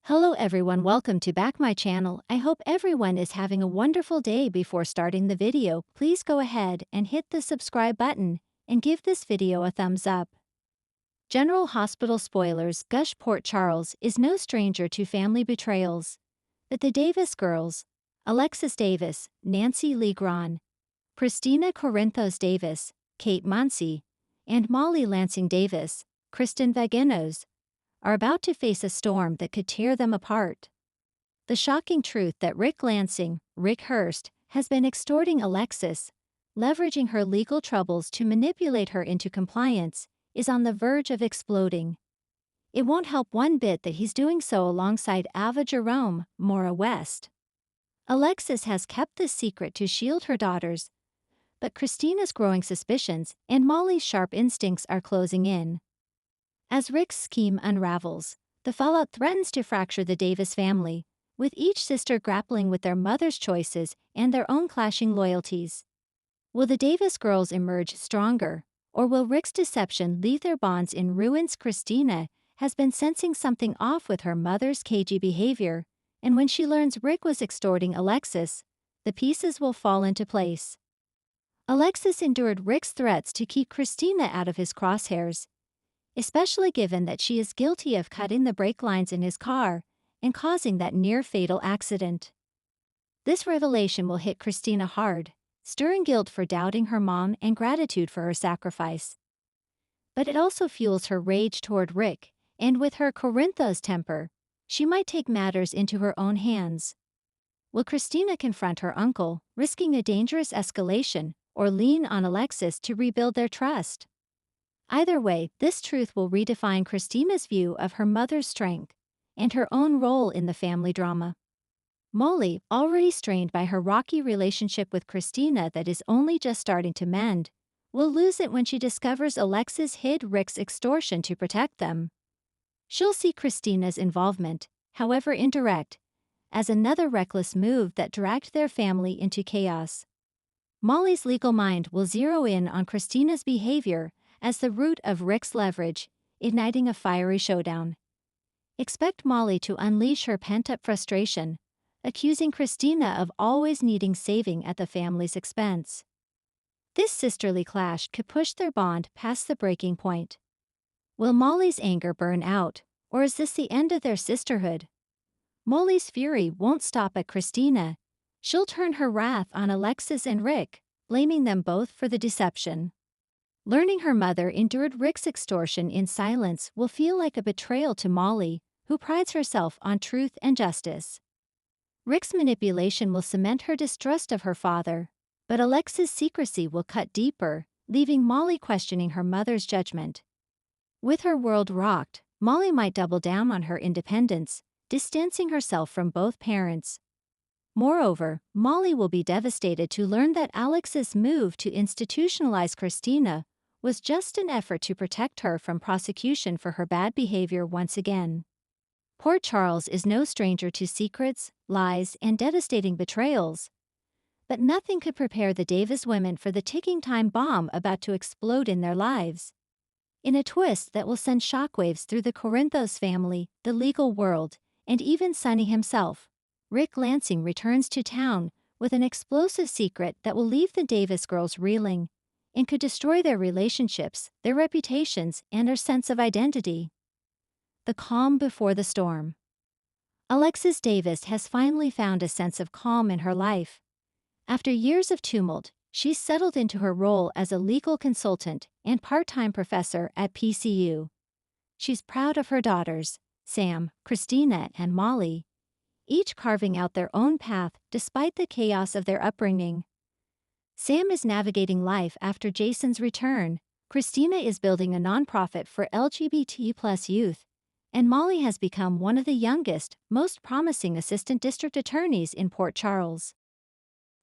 Hello everyone, welcome to back my channel. I hope everyone is having a wonderful day. Before starting the video, please go ahead and hit the subscribe button and give this video a thumbs up. General Hospital spoilers. Port Charles is no stranger to family betrayals. But the Davis girls, Alexis Davis, Nancy Lee Grahn, Christina Corinthos Davis, Kate Muncy, and Molly Lansing Davis, Kristen Vaginos, are about to face a storm that could tear them apart. The shocking truth that Ric Lansing, Rick Hurst, has been extorting Alexis, leveraging her legal troubles to manipulate her into compliance, is on the verge of exploding. It won't help one bit that he's doing so alongside Ava Jerome, Maura West. Alexis has kept this secret to shield her daughters, but Christina's growing suspicions and Molly's sharp instincts are closing in. As Rick's scheme unravels, the fallout threatens to fracture the Davis family, with each sister grappling with their mother's choices and their own clashing loyalties. Will the Davis girls emerge stronger, or will Rick's deception leave their bonds in ruins? Christina has been sensing something off with her mother's cagey behavior, and when she learns Rick was extorting Alexis, the pieces will fall into place. Alexis endured Rick's threats to keep Christina out of his crosshairs, especially given that she is guilty of cutting the brake lines in his car and causing that near-fatal accident. This revelation will hit Christina hard, stirring guilt for doubting her mom and gratitude for her sacrifice. But it also fuels her rage toward Rick, and with her Corinthos temper, she might take matters into her own hands. Will Christina confront her uncle, risking a dangerous escalation, or lean on Alexis to rebuild their trust? Either way, this truth will redefine Christina's view of her mother's strength and her own role in the family drama. Molly, already strained by her rocky relationship with Christina that is only just starting to mend, will lose it when she discovers Alexis hid Rick's extortion to protect them. She'll see Christina's involvement, however indirect, as another reckless move that dragged their family into chaos. Molly's legal mind will zero in on Christina's behavior as the root of Rick's leverage, igniting a fiery showdown. Expect Molly to unleash her pent-up frustration, accusing Christina of always needing saving at the family's expense. This sisterly clash could push their bond past the breaking point. Will Molly's anger burn out, or is this the end of their sisterhood? Molly's fury won't stop at Christina. She'll turn her wrath on Alexis and Rick, blaming them both for the deception. Learning her mother endured Rick's extortion in silence will feel like a betrayal to Molly, who prides herself on truth and justice. Rick's manipulation will cement her distrust of her father, but Alexis' secrecy will cut deeper, leaving Molly questioning her mother's judgment. With her world rocked, Molly might double down on her independence, distancing herself from both parents. Moreover, Molly will be devastated to learn that Alexis' move to institutionalize Christina was just an effort to protect her from prosecution for her bad behavior once again. Port Charles is no stranger to secrets, lies, and devastating betrayals. But nothing could prepare the Davis women for the ticking time bomb about to explode in their lives. In a twist that will send shockwaves through the Corinthos family, the legal world, and even Sonny himself, Rick Lansing returns to town with an explosive secret that will leave the Davis girls reeling and could destroy their relationships, their reputations, and their sense of identity. The calm before the storm. Alexis Davis has finally found a sense of calm in her life. After years of tumult, she's settled into her role as a legal consultant and part-time professor at PCU. She's proud of her daughters, Sam, Christina, and Molly, each carving out their own path despite the chaos of their upbringing. Sam is navigating life after Jason's return, Christina is building a nonprofit for LGBT+ youth, and Molly has become one of the youngest, most promising assistant district attorneys in Port Charles.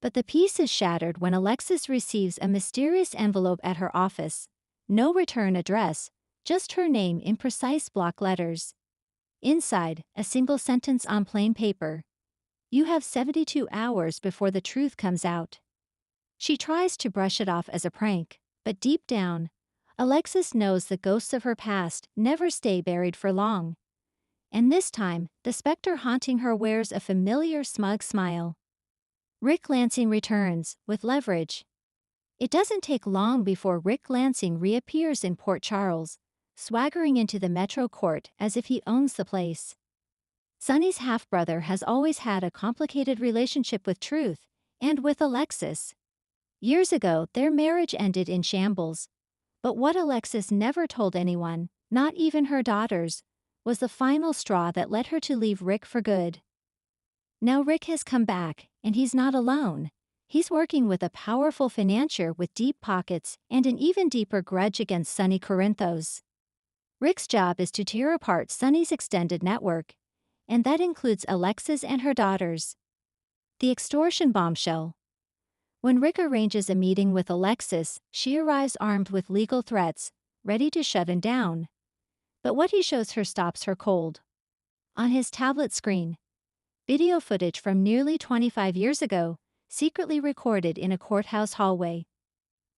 But the peace is shattered when Alexis receives a mysterious envelope at her office. No return address, just her name in precise block letters. Inside, a single sentence on plain paper. You have 72 hours before the truth comes out. She tries to brush it off as a prank, but deep down, Alexis knows the ghosts of her past never stay buried for long. and this time, the specter haunting her wears a familiar smug smile. Ric Lansing returns, with leverage. It doesn't take long before Ric Lansing reappears in Port Charles, swaggering into the Metro Court as if he owns the place. Sonny's half-brother has always had a complicated relationship with Truth, and with Alexis. Years ago, their marriage ended in shambles. But what Alexis never told anyone, not even her daughters, was the final straw that led her to leave Ric for good. Now Ric has come back, and he's not alone. He's working with a powerful financier with deep pockets and an even deeper grudge against Sonny Corinthos. Ric's job is to tear apart Sonny's extended network, and that includes Alexis and her daughters. The extortion bombshell. When Ric arranges a meeting with Alexis, she arrives armed with legal threats, ready to shut him down. But what he shows her stops her cold. On his tablet screen, video footage from nearly 25 years ago, secretly recorded in a courthouse hallway.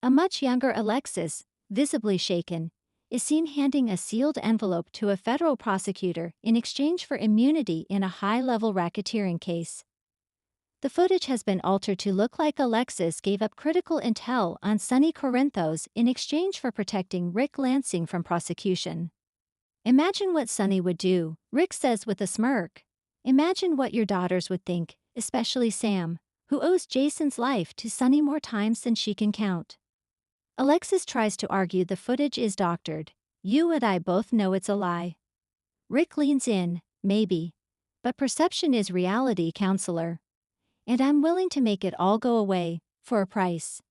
A much younger Alexis, visibly shaken, is seen handing a sealed envelope to a federal prosecutor in exchange for immunity in a high-level racketeering case. The footage has been altered to look like Alexis gave up critical intel on Sonny Corinthos in exchange for protecting Ric Lansing from prosecution. Imagine what Sonny would do, Ric says with a smirk. Imagine what your daughters would think, especially Sam, who owes Jason's life to Sonny more times than she can count. Alexis tries to argue the footage is doctored. You and I both know it's a lie. Ric leans in, maybe. But perception is reality, counselor. And I'm willing to make it all go away, for a price.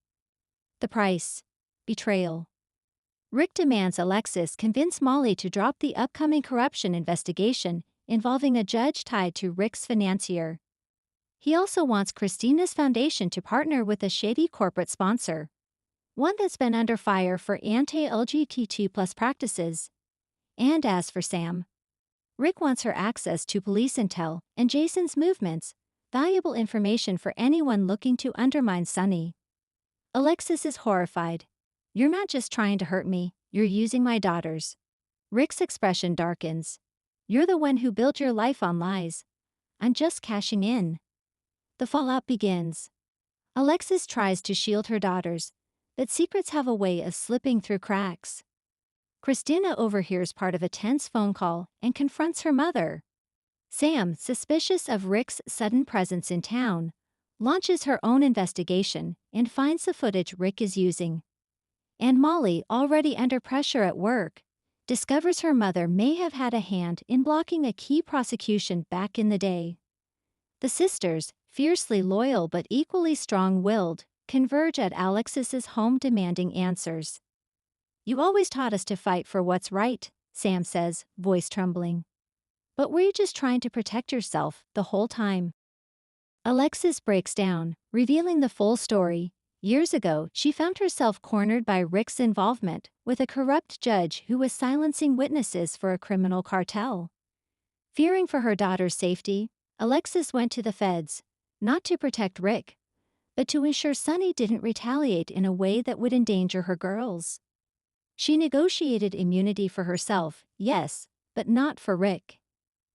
The price. Betrayal. Ric demands Alexis convince Molly to drop the upcoming corruption investigation involving a judge tied to Ric's financier. He also wants Christina's foundation to partner with a shady corporate sponsor, one that's been under fire for anti-LGBTQ+ practices. And as for Sam, Ric wants her access to police intel and Jason's movements, valuable information for anyone looking to undermine Sonny. Alexis is horrified. You're not just trying to hurt me, you're using my daughters. Ric's expression darkens. You're the one who built your life on lies. I'm just cashing in. The fallout begins. Alexis tries to shield her daughters, but secrets have a way of slipping through cracks. Christina overhears part of a tense phone call and confronts her mother. Sam, suspicious of Ric's sudden presence in town, launches her own investigation and finds the footage Ric is using. And Molly, already under pressure at work, discovers her mother may have had a hand in blocking a key prosecution back in the day. The sisters, fiercely loyal but equally strong-willed, converge at Alexis's home demanding answers. You always taught us to fight for what's right, Sam says, voice trembling. But were you just trying to protect yourself the whole time? Alexis breaks down, revealing the full story. Years ago, she found herself cornered by Ric's involvement with a corrupt judge who was silencing witnesses for a criminal cartel. Fearing for her daughter's safety, Alexis went to the feds, not to protect Ric, but to ensure Sonny didn't retaliate in a way that would endanger her girls. She negotiated immunity for herself, yes, but not for Ric.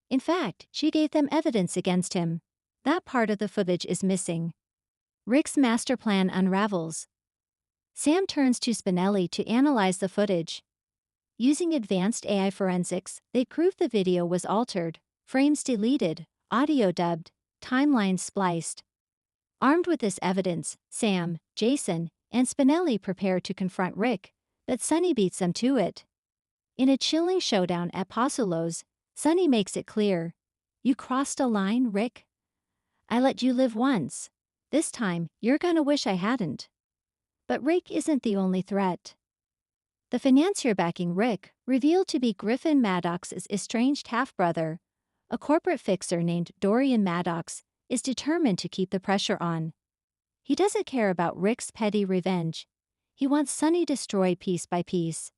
In fact, she gave them evidence against him. That part of the footage is missing. Ric's master plan unravels. Sam turns to Spinelli to analyze the footage. Using advanced AI forensics, they prove the video was altered, frames deleted, audio dubbed, timelines spliced. Armed with this evidence, Sam, Jason, and Spinelli prepare to confront Ric, but Sonny beats them to it. In a chilling showdown at Pozulo's, Sonny makes it clear. You crossed a line, Ric. I let you live once. This time, you're gonna wish I hadn't. But Ric isn't the only threat. The financier backing Ric, revealed to be Griffin Maddox's estranged half-brother, a corporate fixer named Dorian Maddox, is determined to keep the pressure on. He doesn't care about Ric's petty revenge. He wants Sonny destroyed piece by piece.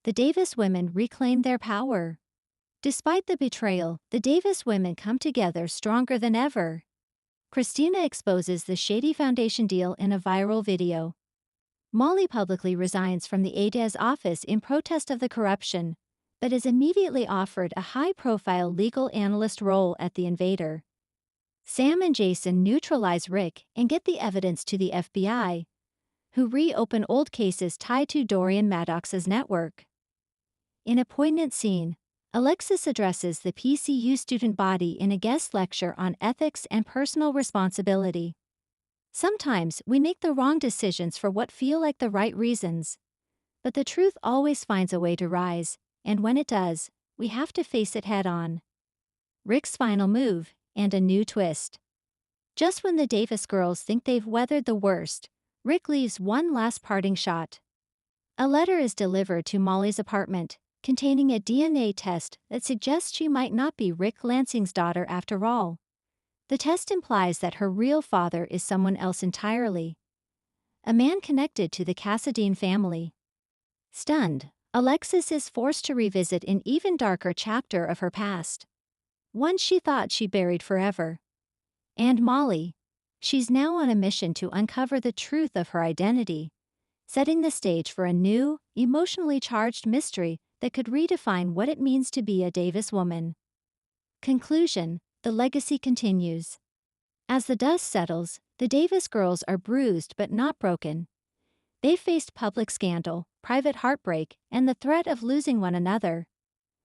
The Davis women reclaim their power. Despite the betrayal, the Davis women come together stronger than ever. Christina exposes the shady foundation deal in a viral video. Molly publicly resigns from the ADES office in protest of the corruption, but is immediately offered a high-profile legal analyst role at the Invader. Sam and Jason neutralize Rick and get the evidence to the FBI, who reopen old cases tied to Dorian Maddox's network. In a poignant scene, Alexis addresses the PCU student body in a guest lecture on ethics and personal responsibility. Sometimes we make the wrong decisions for what feel like the right reasons. But the truth always finds a way to rise, and when it does, we have to face it head on. Rick's final move, and a new twist. Just when the Davis girls think they've weathered the worst, Rick leaves one last parting shot. A letter is delivered to Molly's apartment, containing a DNA test that suggests she might not be Rick Lansing's daughter after all. The test implies that her real father is someone else entirely. A man connected to the Cassadine family. Stunned, Alexis is forced to revisit an even darker chapter of her past. One she thought she buried forever. And Molly. She's now on a mission to uncover the truth of her identity, setting the stage for a new, emotionally charged mystery that could redefine what it means to be a Davis woman. Conclusion: the legacy continues. As the dust settles, the Davis girls are bruised but not broken. They've faced public scandal, private heartbreak, and the threat of losing one another.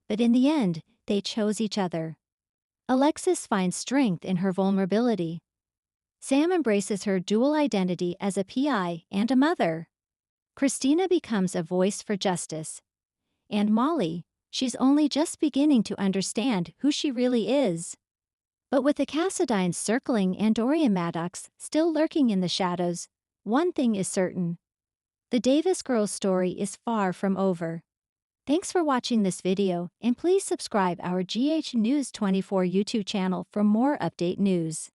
But in the end, they chose each other. Alexis finds strength in her vulnerability. Sam embraces her dual identity as a PI and a mother. Christina becomes a voice for justice. And Molly, she's only just beginning to understand who she really is. But with the Cassadines circling and Dorian Maddox still lurking in the shadows, one thing is certain. The Davis girls' story is far from over. Thanks for watching this video, and please subscribe our GH News 24 YouTube channel for more update news.